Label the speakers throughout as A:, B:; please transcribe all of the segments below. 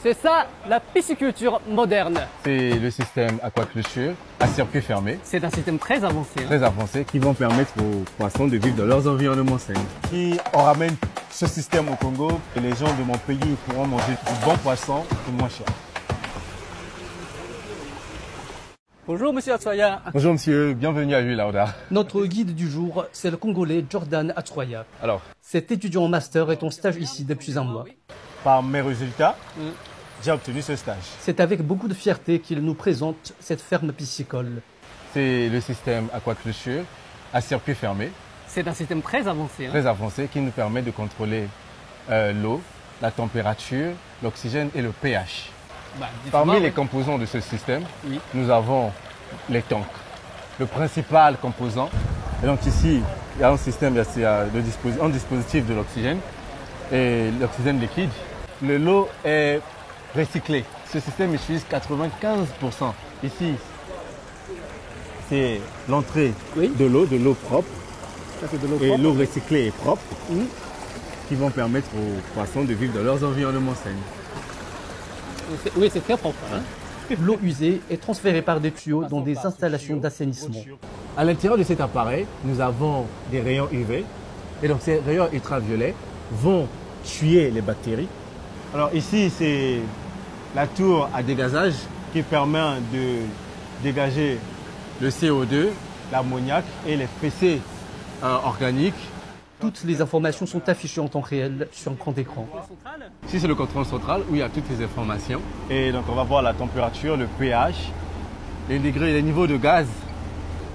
A: C'est ça, la pisciculture moderne.
B: C'est le système aquaculture à circuit fermé.
A: C'est un système très avancé.
B: Très avancé qui vont permettre aux poissons de vivre dans leurs environnements sains.
C: Si on ramène ce système au Congo, les gens de mon pays pourront manger du bon poisson et moins cher.
A: Bonjour Monsieur Atsoya.
B: Bonjour monsieur, bienvenue à Lauda.
A: Notre guide du jour, c'est le Congolais Jordan Atsoya.
B: Alors,
A: cet étudiant en master est en stage ici depuis un mois.
C: Par mes résultats, j'ai obtenu ce stage.
A: C'est avec beaucoup de fierté qu'il nous présente cette ferme piscicole.
B: c'est le système aquaculture à circuit fermé.
A: C'est un système très avancé.
B: Très avancé qui nous permet de contrôler l'eau, la température, l'oxygène et le pH. Parmi les composants de ce système, nous avons les tanks. Le principal composant, et donc ici, il y a un système, il y a un dispositif de l'oxygène et l'oxygène liquide. L'eau est recyclée. Ce système utilise 95%. Ici, c'est l'entrée de l'eau propre. Et l'eau recyclée et propre qui vont permettre aux poissons de vivre dans leurs environnements sains.
A: Oui, c'est très propre. L'eau usée est transférée par des tuyaux dans des installations d'assainissement.
B: À l'intérieur de cet appareil, nous avons des rayons UV. Et donc ces rayons ultraviolets vont tuer les bactéries.
C: Alors ici, c'est la tour à dégazage qui permet de dégager
B: Le CO2,
C: l'ammoniac et les
B: PC organiques.
A: Toutes les informations sont affichées en temps réel sur un grand écran.
B: Ici, c'est le contrôle central où il y a toutes les informations.
C: Et donc on va voir la température, le pH,
B: Les degrés, les niveaux de gaz.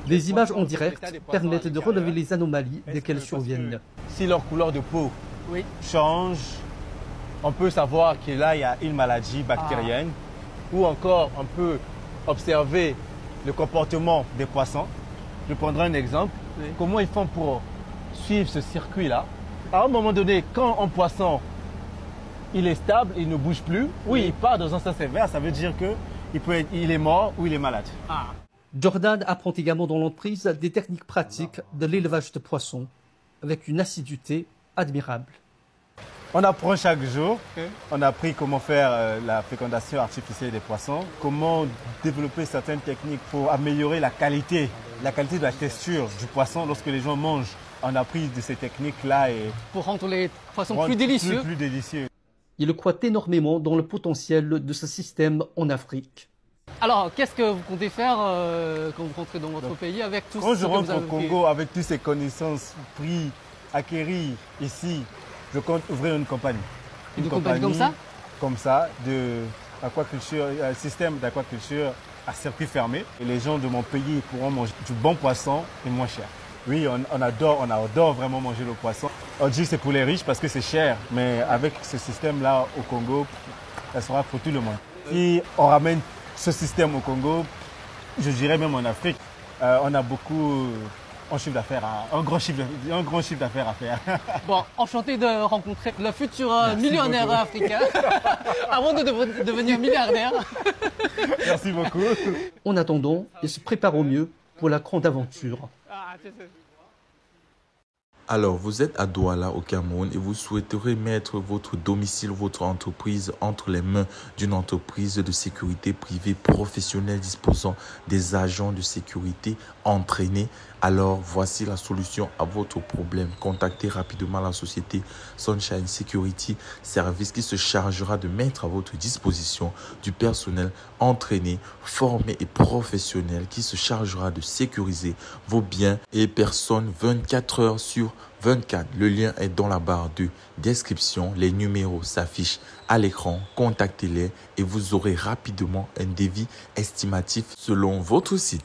A: Les images en direct permettent de relever les anomalies dès qu'elles surviennent.
C: si leur couleur de peau change, on peut savoir que là, il y a une maladie bactérienne. Ou encore, on peut observer le comportement des poissons. Je prendrai un exemple. Comment ils font pour suivre ce circuit-là? À un moment donné, quand un poisson il est stable, il ne bouge plus, il part dans un sens inverse, ça veut dire qu'il est mort ou il est malade.
A: Jordan apprend également dans l'entreprise des techniques pratiques de l'élevage de poissons avec une assiduité admirable.
C: On apprend chaque jour. On a appris comment faire la fécondation artificielle des poissons, comment développer certaines techniques pour améliorer la qualité de la texture du poisson lorsque les gens mangent. On a appris de ces techniques-là et
A: Pour rendre les poissons plus délicieux.
C: Plus délicieux.
A: Il croit énormément dans le potentiel de ce système en Afrique. Alors, qu'est-ce que vous comptez faire quand vous rentrez dans votre pays avec tout
C: Quand
A: ce
C: je
A: que vous
C: rentre
A: avez
C: au Congo avec toutes ces connaisses pris, acquéries ici, je compte ouvrir une compagnie.
A: Une compagnie comme ça?
C: Comme ça, un système d'aquaculture à circuit fermé. Et les gens de mon pays pourront manger du bon poisson et moins cher. Oui, on adore vraiment manger le poisson. On dit que c'est pour les riches parce que c'est cher, mais avec ce système-là au Congo, ça sera pour tout le monde. Si on ramène ce système au Congo, je dirais même en Afrique, on a beaucoup un grand chiffre d'affaires à faire.
A: Bon, enchanté de rencontrer le futur millionnaire africain avant de devenir milliardaire.
C: Merci beaucoup.
A: En attendant, il se prépare au mieux pour la grande aventure.
D: Alors, vous êtes à Douala au Cameroun et vous souhaiterez mettre votre domicile, votre entreprise entre les mains d'une entreprise de sécurité privée professionnelle disposant des agents de sécurité entraînés. Alors, voici la solution à votre problème. Contactez rapidement la société Sunshine Security Service qui se chargera de mettre à votre disposition du personnel entraîné, formé et professionnel qui se chargera de sécuriser vos biens et personnes 24 heures sur 24. Le lien est dans la barre de description. Les numéros s'affichent à l'écran. Contactez-les et vous aurez rapidement un devis estimatif selon votre site.